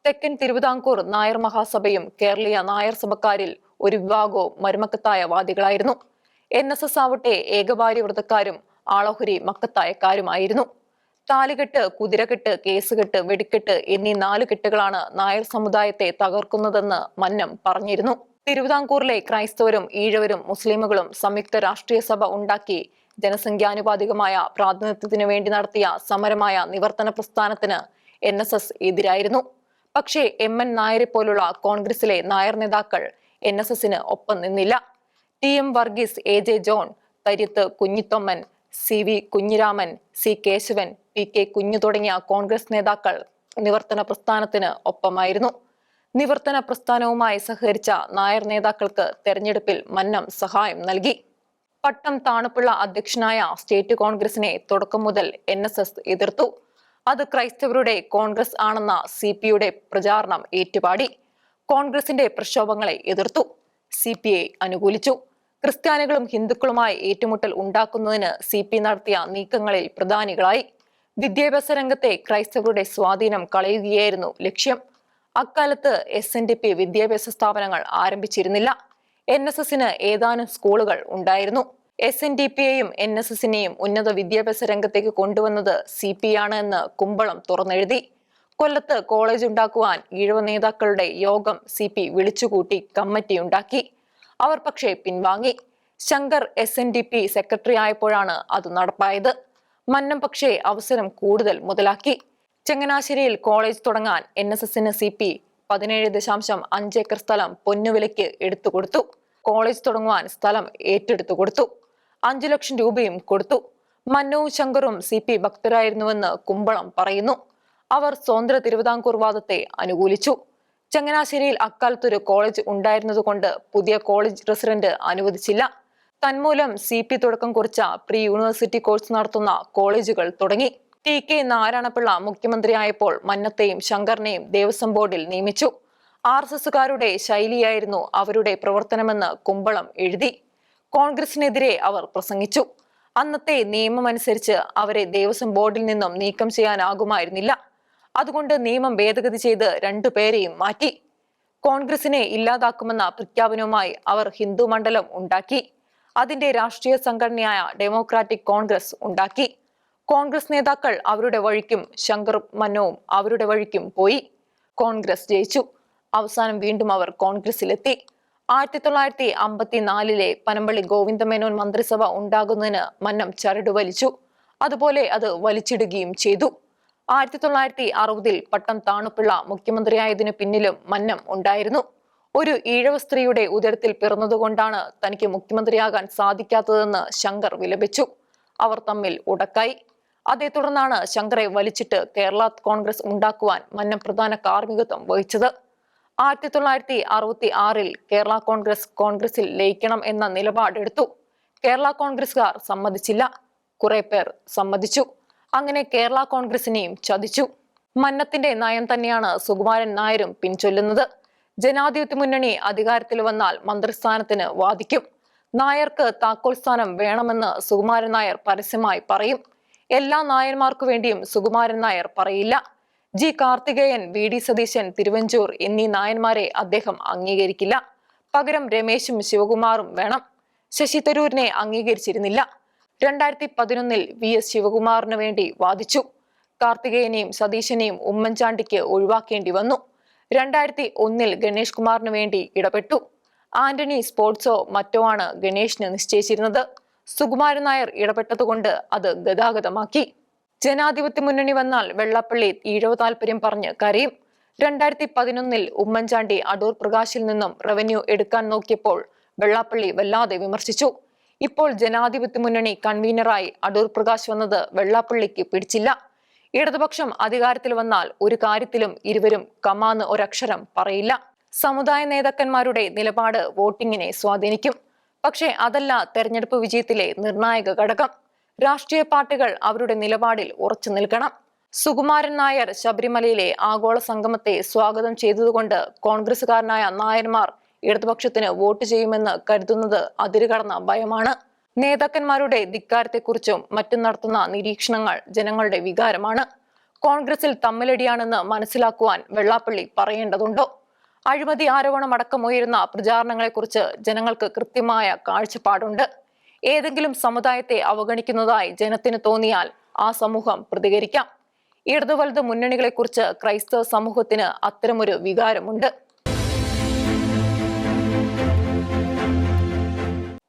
തെക്കൻ തിരുവിതാംകൂർ നായർ മഹാസഭയും കേരളീയ നായർ സഭക്കാരിൽ ഒരു വിഭാഗവും മരുമക്കത്തായ വാദികളായിരുന്നു. NSS ആവട്ടെ ഏകഭാര്യ വ്രതക്കാരും ആളഹുരി മക്കത്തായക്കാരുമായിരുന്നു. താലികെട്ട്, കുതിരകെട്ട്, കേസുകെട്ട്, വെടിക്കെട്ട് എന്നീ 4 കെട്ടുകളാണ് നായർ സമുദായത്തെ തകർക്കുന്നതെന്ന് മന്നം പറഞ്ഞിരുന്നു. തിരുവിതാംകൂറിലെ ക്രൈസ്തവരും ഈഴവരും മുസ്ലിമുകളും സംയുക്ത രാഷ്ട്രീയ സഭ ഉണ്ടാക്കി ജനസംഖ്യാനുപാതികമായ പ്രാതിനിധ്യത്തിനു വേണ്ടി നടത്തിയ സമരമായ നിവർത്തന പ്രസ്ഥാനത്തിന് NSS എതിരായിരുന്നു. പക്ഷേ MN നായരെ പോലുള്ള കോൺഗ്രസിലെ നായർ നേതാക്കൾ NSSന് ഒപ്പം നിന്നില്ല. TM Varghese, AJ John, Tharyath Kunjithomman, CV Kunjiraman, C Kesavan, PK Kunju തുടങ്ങിയ കോൺഗ്രസ് നേതാക്കൾ നിവർത്തന പ്രസ്ഥാനത്തിന് ഒപ്പമായിരുന്നു. നിവർത്തന പ്രസ്ഥാനവുമായി സഹകരിച്ച നായർ നേതാക്കൾക്ക് തെരഞ്ഞെടുപ്പിൽ മന്നം സഹായം നൽകി. പട്ടം താണുപിള്ള അധ്യക്ഷനായ സ്റ്റേറ്റ് കോൺഗ്രസിനെ തുടക്കം മുതൽ NSS എതിർത്തു. അത് ക്രൈസ്തവരുടെ കോൺഗ്രസ് ആണെന്ന CPയുടെ പ്രചാരണം ഏറ്റുപാടി. കോൺഗ്രസിന്റെ പ്രക്ഷോഭങ്ങളെ എതിർത്തു. CPയെ അനുകൂലിച്ചു. ക്രിസ്ത്യാനികളും ഹിന്ദുക്കളുമായി ഏറ്റുമുട്ടൽ ഉണ്ടാക്കുന്നതിന് CP നടത്തിയ നീക്കങ്ങളിൽ പ്രധാനികളായി. വിദ്യാഭ്യാസ രംഗത്തെ ക്രൈസ്തവരുടെ സ്വാധീനം കളയുകയായിരുന്നു ലക്ഷ്യം. അക്കാലത്ത് SNDP വിദ്യാഭ്യാസ സ്ഥാപനങ്ങൾ ആരംഭിച്ചിരുന്നില്ല. NSSന് ഏതാനും സ്കൂളുകൾ ഉണ്ടായിരുന്നു. SNDPയെയും NSSനെയും ഉന്നത വിദ്യാഭ്യാസ രംഗത്തേക്ക് കൊണ്ടുവന്നത് CP ആണ് എന്ന് കുമ്പളം തുറന്നെഴുതി. കൊല്ലത്ത് കോളേജ് ഉണ്ടാക്കുവാൻ ഈഴവ നേതാക്കളുടെ യോഗം CP വിളിച്ചുകൂട്ടി കമ്മിറ്റി ഉണ്ടാക്കി. അവർ പക്ഷേ പിൻവാങ്ങി. ശങ്കർ SNDP സെക്രട്ടറി ആയപ്പോഴാണ് അത് നടപ്പായത്. മന്നം പക്ഷേ അവസരം കൂടുതൽ മുതലാക്കി. ചങ്ങനാശ്ശേരിയിൽ കോളേജ് തുടങ്ങാൻ NSSന് CP 17.5 ഏക്കർ സ്ഥലം പൊന്നുവിലയ്ക്ക് എടുത്തുകൊടുത്തു. കോളേജ് തുടങ്ങുവാൻ സ്ഥലം ഏറ്റെടുത്തു കൊടുത്തു. 5 ലക്ഷം രൂപയും കൊടുത്തു. മന്നവും ശങ്കറും CP ഭക്തരായിരുന്നുവെന്ന് കുമ്പളം പറയുന്നു. അവർ സ്വതന്ത്ര തിരുവിതാംകൂർ വാദത്തെ അനുകൂലിച്ചു. ചങ്ങനാശ്ശേരിയിൽ അക്കാലത്തൊരു കോളേജ് ഉണ്ടായിരുന്നതുകൊണ്ട് പുതിയ കോളേജ് റെസിഡന്റ് അനുവദിച്ചില്ല. തന്മൂലം CP തുടക്കം കുറിച്ച പ്രീ യൂണിവേഴ്സിറ്റി കോഴ്സ് നടത്തുന്ന കോളേജുകൾ തുടങ്ങി. TK നാരായണപിള്ള മുഖ്യമന്ത്രിയായപ്പോൾ മന്നത്തെയും ശങ്കറിനെയും ദേവസ്വം ബോർഡിൽ നിയമിച്ചു. RSSകാരുടെ ശൈലിയായിരുന്നു അവരുടെ പ്രവർത്തനമെന്ന് കുമ്പളം എഴുതി. കോൺഗ്രസിനെതിരെ അവർ പ്രസംഗിച്ചു. അന്നത്തെ നിയമമനുസരിച്ച് അവരെ ദേവസ്വം ബോർഡിൽ നിന്നും നീക്കം ചെയ്യാനാകുമായിരുന്നില്ല. അതുകൊണ്ട് നിയമം ഭേദഗതി ചെയ്ത് 2 പേരെയും മാറ്റി. കോൺഗ്രസിനെ ഇല്ലാതാക്കുമെന്ന പ്രഖ്യാപനവുമായി അവർ ഹിന്ദു മണ്ഡലം ഉണ്ടാക്കി. അതിന്റെ രാഷ്ട്രീയ സംഘടനയായ ഡെമോക്രാറ്റിക് കോൺഗ്രസ് ഉണ്ടാക്കി. കോൺഗ്രസ് നേതാക്കൾ അവരുടെ വഴിക്കും ശങ്കർ മന്നവും അവരുടെ വഴിക്കും പോയി. കോൺഗ്രസ് ജയിച്ചു. അവസാനം വീണ്ടും അവർ കോൺഗ്രസിലെത്തി. 1954 പനമ്പള്ളി ഗോവിന്ദമേനോൻ മന്ത്രിസഭ ഉണ്ടാകുന്നതിന് മന്നം ചരട് വലിച്ചു. അതുപോലെ അത് വലിച്ചിടുകയും ചെയ്തു. 1960 പട്ടം താണുപിള്ള മുഖ്യമന്ത്രിയായതിനു പിന്നിലും മന്നം ഉണ്ടായിരുന്നു. ഒരു ഈഴവ സ്ത്രീയുടെ ഉദരത്തിൽ പിറന്നതുകൊണ്ടാണ് തനിക്ക് മുഖ്യമന്ത്രിയാകാൻ സാധിക്കാത്തതെന്ന് ശങ്കർ വിലപിച്ചു. അവർ തമ്മിൽ ഉടക്കായി. അതേ തുടർന്നാണ് ശങ്കറെ വലിച്ചിട്ട് കേരള കോൺഗ്രസ് ഉണ്ടാക്കുവാൻ മന്നം പ്രധാന കാർമ്മികത്വം വഹിച്ചത്. 1966 കേരള കോൺഗ്രസിൽ ലയിക്കണം എന്ന നിലപാടെടുത്തു. കേരള കോൺഗ്രസുകാർ സമ്മതിച്ചില്ല. കുറെ പേർ സമ്മതിച്ചു. അങ്ങനെ കേരള കോൺഗ്രസിനെയും ചതിച്ചു. മന്നത്തിന്റെ നയം തന്നെയാണ് സുകുമാരൻ നായരും പിൻചൊല്ലുന്നത്. ജനാധിപത്യ മുന്നണി അധികാരത്തിൽ വന്നാൽ മന്ത്രിസ്ഥാനത്തിന് വാദിക്കും. നായർക്ക് താക്കോൽ സ്ഥാനം വേണമെന്ന് സുകുമാരൻ നായർ പരസ്യമായി പറയും. എല്ലാ നായന്മാർക്കു വേണ്ടിയും സുകുമാരൻ നായർ പറയില്ല. G Karthikeyan, V D Satheesan, Thiruvanchoor എന്നീ നായന്മാരെ അദ്ദേഹം അംഗീകരിക്കില്ല. പകരം രമേശും ശിവകുമാറും വേണം. ശശി തരൂരിനെ അംഗീകരിച്ചിരുന്നില്ല. 2011 വി എസ് ശിവകുമാറിന് വേണ്ടി വാദിച്ചു. കാർത്തികേയനെയും സതീശനെയും ഉമ്മൻചാണ്ടിക്ക് ഒഴിവാക്കേണ്ടി വന്നു. 2001 ഗണേഷ് കുമാറിന് വേണ്ടി ഇടപെട്ടു. ആന്റണി സ്പോർട്സോ മറ്റോ ആണ് ഗണേഷിന് നിശ്ചയിച്ചിരുന്നത്. സുകുമാരൻ നായർ ഇടപെട്ടതുകൊണ്ട് അത് ഗതാഗതമാക്കി. ജനാധിപത്യ മുന്നണി വന്നാൽ വെള്ളാപ്പള്ളി ഈഴവ താല്പര്യം പറഞ്ഞ് കരയും. 2011 ഉമ്മൻചാണ്ടി അടൂർ പ്രകാശിൽ നിന്നും റവന്യൂ എടുക്കാൻ നോക്കിയപ്പോൾ വെള്ളാപ്പള്ളി വല്ലാതെ വിമർശിച്ചു. ഇപ്പോൾ ജനാധിപത്യ മുന്നണി കൺവീനറായി അടൂർ പ്രകാശ് വന്നത് വെള്ളാപ്പള്ളിക്ക് പിടിച്ചില്ല. ഇടതുപക്ഷം അധികാരത്തിൽ വന്നാൽ ഒരു കാര്യത്തിലും ഇരുവരും കമാന്ന് ഒരക്ഷരം പറയില്ല. സമുദായ നേതാക്കന്മാരുടെ നിലപാട് വോട്ടിങ്ങിനെ സ്വാധീനിക്കും. പക്ഷേ അതല്ല തെരഞ്ഞെടുപ്പ് വിജയത്തിലെ നിർണായക ഘടകം. രാഷ്ട്രീയ പാർട്ടികൾ അവരുടെ നിലപാടിൽ ഉറച്ചു നിൽക്കണം. സുകുമാരൻ നായർ ശബരിമലയിലെ ആഗോള സംഗമത്തെ സ്വാഗതം ചെയ്തതുകൊണ്ട് കോൺഗ്രസുകാരനായ നായന്മാർ ഇടതുപക്ഷത്തിന് വോട്ട് ചെയ്യുമെന്ന് കരുതുന്നത് അതിരുകടന്ന ഭയമാണ്. നേതാക്കന്മാരുടെ ധിക്കാരത്തെക്കുറിച്ചും മറ്റും നടത്തുന്ന നിരീക്ഷണങ്ങൾ ജനങ്ങളുടെ വികാരമാണ്. കോൺഗ്രസിൽ തമ്മിലടിയാണെന്ന് മനസ്സിലാക്കുവാൻ വെള്ളാപ്പള്ളി പറയേണ്ടതുണ്ടോ? അഴിമതി ആരോപണമടക്കം ഉയരുന്ന പ്രചാരണങ്ങളെക്കുറിച്ച് ജനങ്ങൾക്ക് കൃത്യമായ കാഴ്ചപ്പാടുണ്ട്. ഏതെങ്കിലും സമുദായത്തെ അവഗണിക്കുന്നതായി ജനത്തിന് തോന്നിയാൽ ആ സമൂഹം പ്രതികരിക്കാം. ഇടതു വലത് മുന്നണികളെക്കുറിച്ച് ക്രൈസ്തവ സമൂഹത്തിന് അത്തരമൊരു വികാരമുണ്ട്.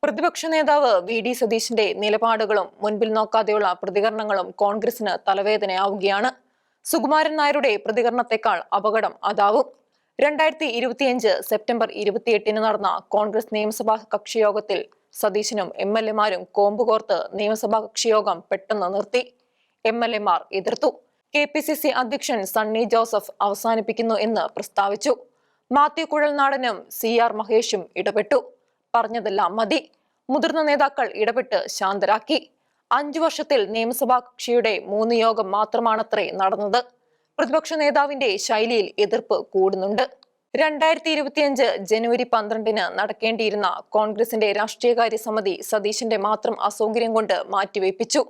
പ്രതിപക്ഷ നേതാവ് വി ഡി സതീശന്റെ നിലപാടുകളും മുൻപിൽ നോക്കാതെയുള്ള പ്രതികരണങ്ങളും കോൺഗ്രസിന് തലവേദനയാവുകയാണ്. സുകുമാരൻ നായരുടെ പ്രതികരണത്തെക്കാൾ അപകടം അതാവും. 2025 സെപ്റ്റംബർ 28 നടന്ന കോൺഗ്രസ് നിയമസഭാ കക്ഷിയോഗത്തിൽ സതീശനും MLA-മാരും കോമ്പുകോർത്ത് നിയമസഭാ കക്ഷിയോഗം പെട്ടെന്ന് നിർത്തി. MLA-മാർ എതിർത്തു. KPCC അധ്യക്ഷൻ സണ്ണി ജോസഫ് അവസാനിപ്പിക്കുന്നു എന്ന് പ്രസ്താവിച്ചു. മാത്യു കുഴൽനാടനും CR മഹേഷും ഇടപെട്ടു. പറഞ്ഞതെല്ലാം മതി. മുതിർന്ന നേതാക്കൾ ഇടപെട്ട് ശാന്തരാക്കി. 5 വർഷത്തിൽ നിയമസഭാ കക്ഷിയുടെ 3 യോഗം മാത്രമാണത്രേ നടന്നത്. പ്രതിപക്ഷ നേതാവിന്റെ ശൈലിയിൽ എതിർപ്പ് കൂടുന്നുണ്ട്. 2025 ജനുവരി 12 നടക്കേണ്ടിയിരുന്ന കോൺഗ്രസിന്റെ രാഷ്ട്രീയകാര്യ സമിതി സതീശന്റെ മാത്രം അസൗകര്യം കൊണ്ട് മാറ്റിവെപ്പിച്ചു.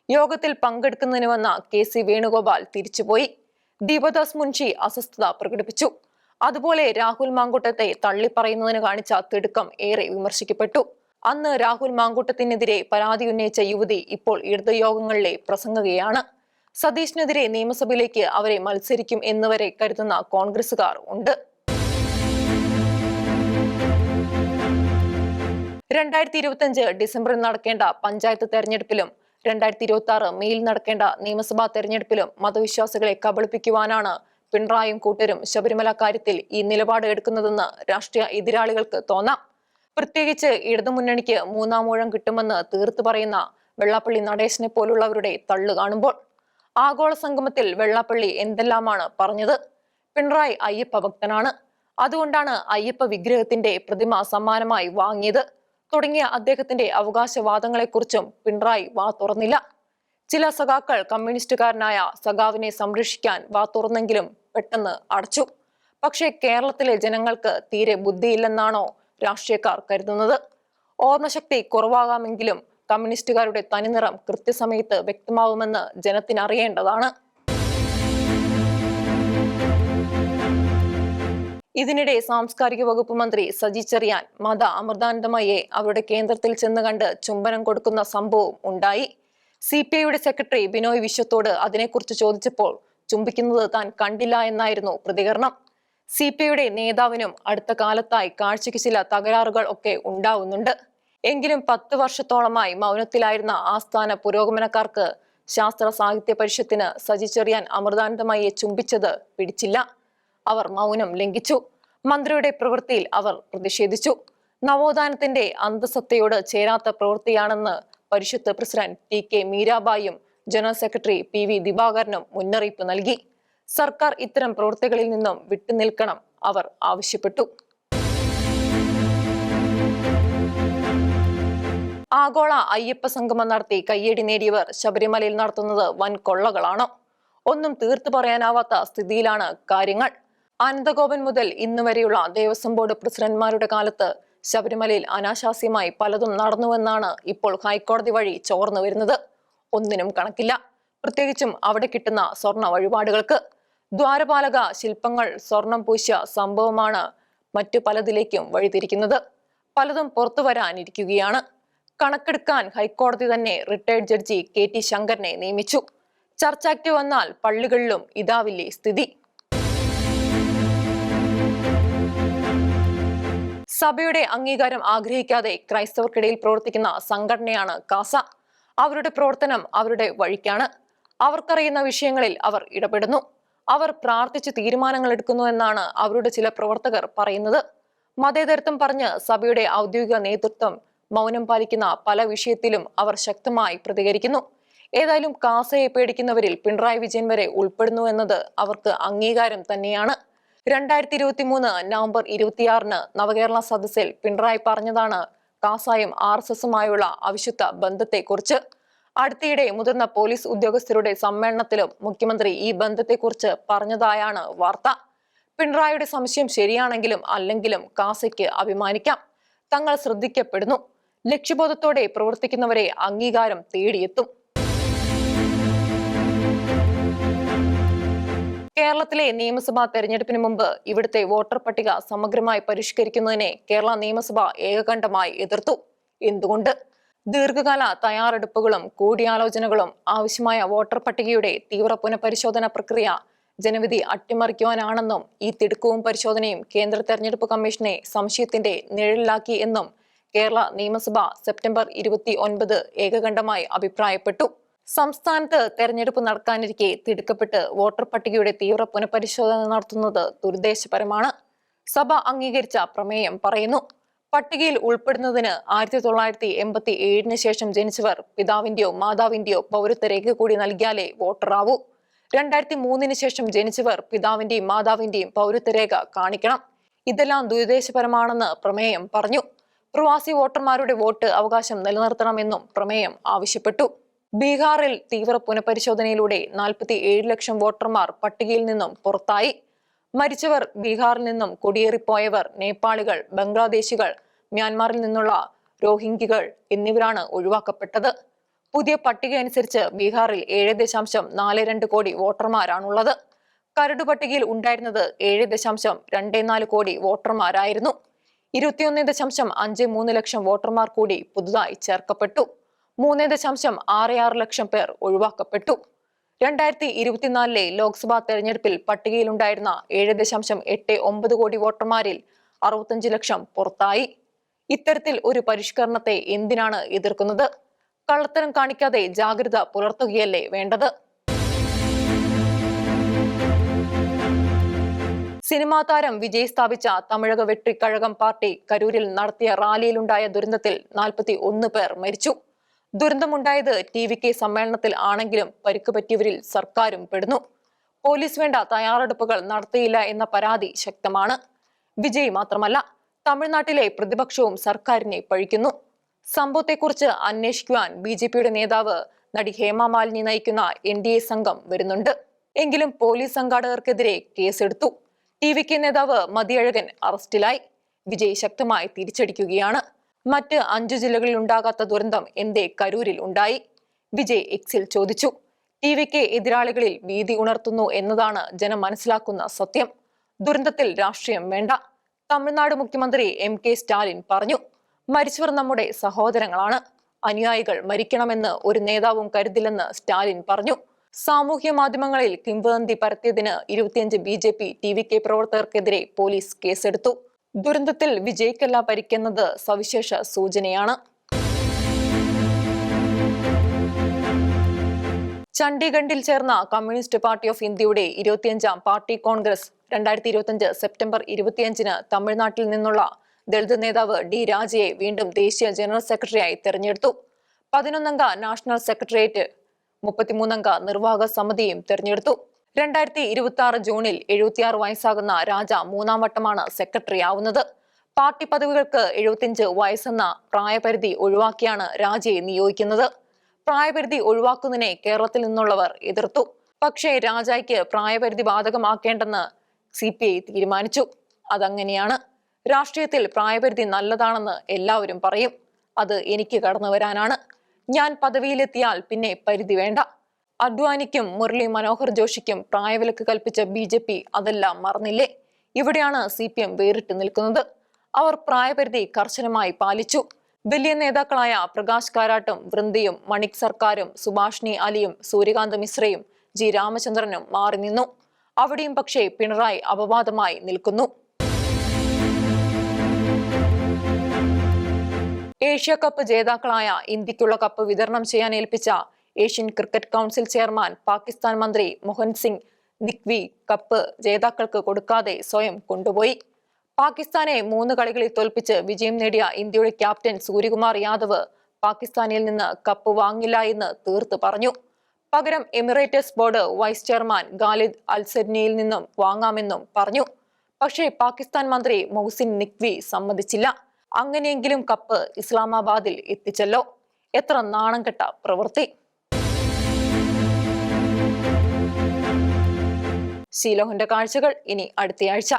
യോഗത്തിൽ പങ്കെടുക്കുന്നതിന് വന്ന KC വേണുഗോപാൽ തിരിച്ചുപോയി. ദീപദാസ് മുൻഷി അസ്വസ്ഥത പ്രകടിപ്പിച്ചു. അതുപോലെ രാഹുൽ മാങ്കൂട്ടത്തെ തള്ളിപ്പറയുന്നതിന് കാണിച്ച തിടുക്കം ഏറെ വിമർശിക്കപ്പെട്ടു. അന്ന് രാഹുൽ മാങ്കൂട്ടത്തിനെതിരെ പരാതി ഉന്നയിച്ച യുവതി ഇപ്പോൾ ഇടത് യോഗങ്ങളിലെ പ്രസംഗകയാണ്. സതീഷിനെതിരെ നിയമസഭയിലേക്ക് അവരെ മത്സരിക്കും എന്നുവരെ കരുതുന്ന കോൺഗ്രസുകാർ ഉണ്ട്. 2025 ഡിസംബറിൽ നടക്കേണ്ട പഞ്ചായത്ത് തെരഞ്ഞെടുപ്പിലും 2026 മെയിൽ നടക്കേണ്ട നിയമസഭാ തെരഞ്ഞെടുപ്പിലും മതവിശ്വാസികളെ കബളിപ്പിക്കുവാനാണ് പിണറായിയും കൂട്ടരും ശബരിമല കാര്യത്തിൽ ഈ നിലപാട് എടുക്കുന്നതെന്ന് രാഷ്ട്രീയ എതിരാളികൾക്ക് തോന്നാം. പ്രത്യേകിച്ച് ഇടതുമുന്നണിക്ക് 3-ാം ഊഴം കിട്ടുമെന്ന് തീർത്തു പറയുന്ന വെള്ളാപ്പള്ളി നടേശനെ പോലുള്ളവരുടെ തള്ളു കാണുമ്പോൾ. ആഗോള സംഗമത്തിൽ വെള്ളാപ്പള്ളി എന്തെല്ലാമാണ് പറഞ്ഞത്? പിണറായി അയ്യപ്പ ഭക്തനാണ്, അതുകൊണ്ടാണ് അയ്യപ്പ വിഗ്രഹത്തിന്റെ പ്രതിമ സമ്മാനമായി വാങ്ങിയത് തുടങ്ങിയ അദ്ദേഹത്തിന്റെ അവകാശവാദങ്ങളെക്കുറിച്ചും പിണറായി വാ തുറന്നില്ല. ചില സഖാക്കൾ കമ്മ്യൂണിസ്റ്റുകാരനായ സഖാവിനെ സംരക്ഷിക്കാൻ വാ തുറന്നെങ്കിലും പെട്ടെന്ന് അടച്ചു. പക്ഷേ കേരളത്തിലെ ജനങ്ങൾക്ക് തീരെ ബുദ്ധിയില്ലെന്നാണോ രാഷ്ട്രീയക്കാർ കരുതുന്നത്? ഓർമ്മശക്തി കുറവാകാമെങ്കിലും കമ്മ്യൂണിസ്റ്റുകാരുടെ തനിനിറം കൃത്യസമയത്ത് വ്യക്തമാവുമെന്ന് ജനത്തിനറിയേണ്ടതാണ്. ഇതിനിടെ സാംസ്കാരിക വകുപ്പ് മന്ത്രി സജി ചെറിയാൻ മത അമൃതാനന്ദമയെ അവരുടെ കേന്ദ്രത്തിൽ ചെന്ന് കണ്ട് ചുംബനം കൊടുക്കുന്ന സംഭവം ഉണ്ടായി. CPIയുടെ സെക്രട്ടറി ബിനോയ് വിശ്വത്തോട് അതിനെക്കുറിച്ച് ചോദിച്ചപ്പോൾ ചുംബിക്കുന്നത് താൻ കണ്ടില്ല എന്നായിരുന്നു പ്രതികരണം. CPIയുടെ നേതാവിനും അടുത്ത കാലത്തായി കാഴ്ചയ്ക്ക് ചില തകരാറുകൾ ഒക്കെ ഉണ്ടാവുന്നുണ്ട്. എങ്കിലും 10 വർഷത്തോളമായി മൗനത്തിലായിരുന്ന ആസ്ഥാന പുരോഗമനക്കാർക്ക് ശാസ്ത്ര സാഹിത്യ പരിഷത്തിന് സജി ചെറിയാൻ അമൃതാനന്ദമയെ ചുംബിച്ചത് പിടിച്ചില്ല. അവർ മൗനം ലംഘിച്ചു. മന്ത്രിയുടെ പ്രവൃത്തിയിൽ അവർ പ്രതിഷേധിച്ചു. നവോത്ഥാനത്തിന്റെ അന്തസത്തയോട് ചേരാത്ത പ്രവൃത്തിയാണെന്ന് പരിഷത്ത് പ്രസിഡന്റ് TK മീരാബായും ജനറൽ സെക്രട്ടറി PV ദിവാകരനും മുന്നറിയിപ്പ് നൽകി. സർക്കാർ ഇത്തരം പ്രവൃത്തികളിൽ നിന്നും വിട്ടുനിൽക്കണം അവർ ആവശ്യപ്പെട്ടു. ആഗോള അയ്യപ്പ സംഗമം നടത്തി കയ്യടി നേടിയവർ ശബരിമലയിൽ നടത്തുന്നത് വൻ കൊള്ളകളാണോ? ഒന്നും തീർത്തു പറയാനാവാത്ത സ്ഥിതിയിലാണ് കാര്യങ്ങൾ. അനന്തഗോപൻ മുതൽ ഇന്ന് വരെയുള്ള ദേവസ്വം ബോർഡ് പ്രസിഡന്റ്മാരുടെ കാലത്ത് ശബരിമലയിൽ അനാശാസ്യമായി പലതും നടന്നുവെന്നാണ് ഇപ്പോൾ ഹൈക്കോടതി വഴി ചോർന്നു വരുന്നത്. ഒന്നിനും കണക്കില്ല. പ്രത്യേകിച്ചും അവിടെ കിട്ടുന്ന സ്വർണ്ണ വഴിപാടുകൾക്ക്. ദ്വാരപാലക ശില്പങ്ങൾ സ്വർണം പൂശിയ സംഭവമാണ് മറ്റു പലതിലേക്കും വഴിതിരിക്കുന്നത്. പലതും പുറത്തു വരാനിരിക്കുകയാണ്. കണക്കെടുക്കാൻ ഹൈക്കോടതി തന്നെ റിട്ടയർഡ് ജഡ്ജി KT ശങ്കരനെ നിയമിച്ചു. ചർച്ചാക്ട് വന്നാൽ പള്ളികളിലും ഇതാവില്ലേ സ്ഥിതി. സഭയുടെ അംഗീകാരം ആഗ്രഹിക്കാതെ ക്രൈസ്തവർക്കിടയിൽ പ്രവർത്തിക്കുന്ന സംഘടനയാണ് കാസ. അവരുടെ പ്രവർത്തനം അവരുടെ വഴിക്കാണ്. അവർക്കറിയുന്ന വിഷയങ്ങളിൽ അവർ ഇടപെടുന്നു. അവർ പ്രാർത്ഥിച്ച് തീരുമാനങ്ങൾ എടുക്കുന്നു എന്നാണ് അവരുടെ ചില പ്രവർത്തകർ പറയുന്നത്. മതേതരത്വം പറഞ്ഞ് സഭയുടെ ഔദ്യോഗിക നേതൃത്വം മൗനം പാലിക്കുന്ന പല വിഷയത്തിലും അവർ ശക്തമായി പ്രതികരിക്കുന്നു. ഏതായാലും കാസയെ പേടിക്കുന്നവരിൽ പിണറായി വിജയൻ വരെ ഉൾപ്പെടുന്നു എന്നത് അവർക്ക് അംഗീകാരം തന്നെയാണ്. 2023 നവംബർ 26 നവകേരള സദസ്സിൽ പിണറായി പറഞ്ഞതാണ് കാസായും RSSുമായുള്ള അവിശുദ്ധ ബന്ധത്തെക്കുറിച്ച്. അടുത്തിടെ മുതിർന്ന പോലീസ് ഉദ്യോഗസ്ഥരുടെ സമ്മേളനത്തിലും മുഖ്യമന്ത്രി ഈ ബന്ധത്തെക്കുറിച്ച് പറഞ്ഞതായാണ് വാർത്ത. പിണറായിയുടെ സംശയം ശരിയാണെങ്കിലും അല്ലെങ്കിലും കാസയ്ക്ക് അഭിമാനിക്കാം. തങ്ങൾ ശ്രദ്ധിക്കപ്പെടുന്നു. ലക്ഷ്യബോധത്തോടെ പ്രവർത്തിക്കുന്നവരെ അംഗീകാരം തേടിയെത്തും. കേരളത്തിലെ നിയമസഭാ തെരഞ്ഞെടുപ്പിന് മുമ്പ് ഇവിടുത്തെ വോട്ടർ പട്ടിക സമഗ്രമായി പരിഷ്കരിക്കുന്നതിനെ കേരള നിയമസഭ ഏകകണ്ഠമായി എതിർത്തു. എന്തുകൊണ്ട്? ദീർഘകാല തയ്യാറെടുപ്പുകളും കൂടിയാലോചനകളും ആവശ്യമായ വോട്ടർ പട്ടികയുടെ തീവ്ര പുനഃപരിശോധന പ്രക്രിയ ജനവിധി അട്ടിമറിക്കുവാനാണെന്നും ഈ തിടുക്കവും പരിശോധനയും കേന്ദ്ര തെരഞ്ഞെടുപ്പ് കമ്മീഷനെ സംശയത്തിന്റെ നിഴലിലാക്കി എന്നും കേരള നിയമസഭ സെപ്റ്റംബർ 29 ഏകകണ്ഠമായി അഭിപ്രായപ്പെട്ടു. സംസ്ഥാനത്ത് തെരഞ്ഞെടുപ്പ് നടക്കാനിരിക്കെ തിടുക്കപ്പെട്ട് വോട്ടർ പട്ടികയുടെ തീവ്ര പുനഃപരിശോധന നടത്തുന്നത് ദുരുദ്ദേശപരമാണ്. സഭ അംഗീകരിച്ച പ്രമേയം പറയുന്നു, പട്ടികയിൽ ഉൾപ്പെടുന്നതിന് 1987 ശേഷം ജനിച്ചവർ പിതാവിന്റെയോ മാതാവിന്റെയോ പൗരത്വ രേഖ കൂടി നൽകിയാലേ വോട്ടറാവൂ. 2003 ശേഷം ജനിച്ചവർ പിതാവിന്റെയും മാതാവിന്റെയും പൗരത്വ രേഖ കാണിക്കണം. ഇതെല്ലാം ദുരുദ്ദേശപരമാണെന്ന് പ്രമേയം പറഞ്ഞു. പ്രവാസി വോട്ടർമാരുടെ വോട്ട് അവകാശം നിലനിർത്തണമെന്നും പ്രമേയം ആവശ്യപ്പെട്ടു. ബീഹാറിൽ തീവ്ര പുനഃപരിശോധനയിലൂടെ 47 ലക്ഷം വോട്ടർമാർ പട്ടികയിൽ നിന്നും പുറത്തായി. മരിച്ചവർ ബീഹാറിൽ നിന്നും കുടിയേറിപ്പോയവർ നേപ്പാളികൾ, ബംഗ്ലാദേശികൾ, മ്യാൻമാറിൽ നിന്നുള്ള രോഹിംഗ്യകൾ എന്നിവരാണ് ഒഴിവാക്കപ്പെട്ടത്. പുതിയ പട്ടിക അനുസരിച്ച് ബീഹാറിൽ 7.42 കോടി വോട്ടർമാരാണുള്ളത്. കരട് പട്ടികയിൽ ഉണ്ടായിരുന്നത് 7.24 കോടി വോട്ടർമാരായിരുന്നു. 21.53 ലക്ഷം വോട്ടർമാർ കൂടി പുതുതായി ചേർക്കപ്പെട്ടു. 3.66 ലക്ഷം പേർ ഒഴിവാക്കപ്പെട്ടു. 2024 ലോക്സഭാ തെരഞ്ഞെടുപ്പിൽ പട്ടികയിലുണ്ടായിരുന്ന 7.89 കോടി വോട്ടർമാരിൽ 65 ലക്ഷം പുറത്തായി. ഇത്തരത്തിൽ ഒരു പരിഷ്കരണത്തെ എന്തിനാണ് എതിർക്കുന്നത്? കള്ളത്തരം കാണിക്കാതെ ജാഗ്രത പുലർത്തുകയല്ലേ വേണ്ടത്? സിനിമാ താരം വിജയ് സ്ഥാപിച്ച തമിഴക വെട്രിക്കഴകം പാർട്ടി കരൂരിൽ നടത്തിയ റാലിയിലുണ്ടായ ദുരന്തത്തിൽ 41 പേർ മരിച്ചു. ദുരന്തമുണ്ടായത് TVK സമ്മേളനത്തിൽ ആണെങ്കിലും പരിക്ക് പറ്റിയവരിൽ സർക്കാരും പെടുന്നു. പോലീസ് വേണ്ട തയ്യാറെടുപ്പുകൾ നടത്തിയില്ല എന്ന പരാതി ശക്തമാണ്. വിജയ് മാത്രമല്ല, തമിഴ്നാട്ടിലെ പ്രതിപക്ഷവും സർക്കാരിനെ പഴിക്കുന്നു. സംഭവത്തെക്കുറിച്ച് അന്വേഷിക്കുവാൻ BJPയുടെ നേതാവ് നടി ഹേമ മാലിനി നയിക്കുന്ന NDA സംഘം വരുന്നുണ്ട്. എങ്കിലും പോലീസ് സംഘാടകർക്കെതിരെ കേസെടുത്തു. TVK നേതാവ് മതിയഴകൻ അറസ്റ്റിലായി. വിജയ് ശക്തമായി തിരിച്ചടിക്കുകയാണ്. മറ്റ് 5 ജില്ലകളിൽ ഉണ്ടാകാത്ത ദുരന്തം എന്തേ കരൂരിൽ ഉണ്ടായി? വിജയ് എക്സിൽ ചോദിച്ചു. TVK എതിരാളികളിൽ ഭീതി ഉണർത്തുന്നു എന്നതാണ് ജനം മനസ്സിലാക്കുന്ന സത്യം. ദുരന്തത്തിൽ രാഷ്ട്രീയം വേണ്ട. തമിഴ്നാട് മുഖ്യമന്ത്രി MK സ്റ്റാലിൻ പറഞ്ഞു, മരിച്ചവർ നമ്മുടെ സഹോദരങ്ങളാണ്. അനുയായികൾ മരിക്കണമെന്ന് ഒരു നേതാവും കരുതില്ലെന്ന് സ്റ്റാലിൻ പറഞ്ഞു. സാമൂഹ്യ മാധ്യമങ്ങളിൽ കിംവദന്തി പരത്തിയതിന് 25 BJP TVK പ്രവർത്തകർക്കെതിരെ പോലീസ് കേസെടുത്തു. ദുരന്തത്തിൽ വിജയ്ക്കല്ല പരിക്കുന്നത് സവിശേഷ സൂചനയാണ്. ചണ്ഡീഗഡിൽ ചേർന്ന കമ്മ്യൂണിസ്റ്റ് പാർട്ടി ഓഫ് ഇന്ത്യയുടെ 25ാം പാർട്ടി കോൺഗ്രസ് 2025 സെപ്റ്റംബർ 25 തമിഴ്നാട്ടിൽ നിന്നുള്ള ദളിത് നേതാവ് D രാജയെ വീണ്ടും ദേശീയ ജനറൽ സെക്രട്ടറിയായി തെരഞ്ഞെടുത്തു. 11 അംഗ നാഷണൽ സെക്രട്ടേറിയറ്റ് 33 അംഗ നിർവാഹക സമിതിയും തെരഞ്ഞെടുത്തു. 2026 ജൂണിൽ 76 വയസ്സാകുന്ന രാജ 3ാം വട്ടമാണ് സെക്രട്ടറി ആവുന്നത്. പാർട്ടി പദവികൾക്ക് 75 വയസ്സെന്ന പ്രായപരിധി ഒഴിവാക്കിയാണ് രാജയെ നിയോഗിക്കുന്നത്. പ്രായപരിധി ഒഴിവാക്കുന്നതിനെ കേരളത്തിൽ നിന്നുള്ളവർ എതിർത്തു. പക്ഷേ രാജയ്ക്ക് പ്രായപരിധി ബാധകമാക്കേണ്ടെന്ന് CPI തീരുമാനിച്ചു. അതങ്ങനെയാണ്. രാഷ്ട്രീയത്തിൽ പ്രായപരിധി നല്ലതാണെന്ന് എല്ലാവരും പറയും. അത് എനിക്ക് കടന്നു വരാനാണ്. ഞാൻ പദവിയിലെത്തിയാൽ പിന്നെ പരിധി വേണ്ട. അദ്വാനിക്കും മുരളി മനോഹർ ജോഷിക്കും പ്രായവിലക്ക് കൽപ്പിച്ച BJP അതെല്ലാം മറന്നില്ലേ? ഇവിടെയാണ് CPM വേറിട്ട് നിൽക്കുന്നത്. അവർ പ്രായപരിധി കർശനമായി പാലിച്ചു. വലിയ നേതാക്കളായ പ്രകാശ് കാരാട്ടും വൃന്ദയും മണിക് സർക്കാരും സുഭാഷ്ണി അലിയും സൂര്യകാന്ത് മിശ്രയും G രാമചന്ദ്രനും മാറി നിന്നു. അവിടെയും പക്ഷേ പിണറായി അപവാദമായി നിൽക്കുന്നു. ഏഷ്യ കപ്പ് ജേതാക്കളായ ഇന്ത്യക്കുള്ള കപ്പ് വിതരണം ചെയ്യാൻ ഏൽപ്പിച്ച Asian cricket council chairman Pakistan മന്ത്രി മോഹൻ സിംഗ് നിഖ്വി കപ്പ് ജേതാക്കൾക്ക് കൊടുക്കാതെ സ്വയം കൊണ്ടുപോയി. പാകിസ്ഥാനെ 3 കളികളിൽ തോൽപ്പിച്ച് വിജയം നേടിയ ഇന്ത്യയുടെ ക്യാപ്റ്റൻ സൂര്യകുമാർ യാദവ് പാകിസ്ഥാനിൽ നിന്ന് കപ്പ് വാങ്ങില്ല എന്ന് തീർത്ത് പറഞ്ഞു. പകരം Emirates board vice chairman Khalid അൽസരിനിയിൽ നിന്നും വാങ്ങാമെന്നും പറഞ്ഞു. പക്ഷേ പാകിസ്ഥാൻ മന്ത്രി മൊഹ്സിൻ നിഖ്വി സമ്മതിച്ചില്ല. അങ്ങനെയെങ്കിലും കപ്പ് ഇസ്ലാമാബാദിൽ എത്തിച്ചല്ലോ. എത്ര നാണം കെട്ട പ്രവൃത്തി! ശീലോഹന്റെ കാഴ്ചകൾ ഇനി അടുത്തയാഴ്ച.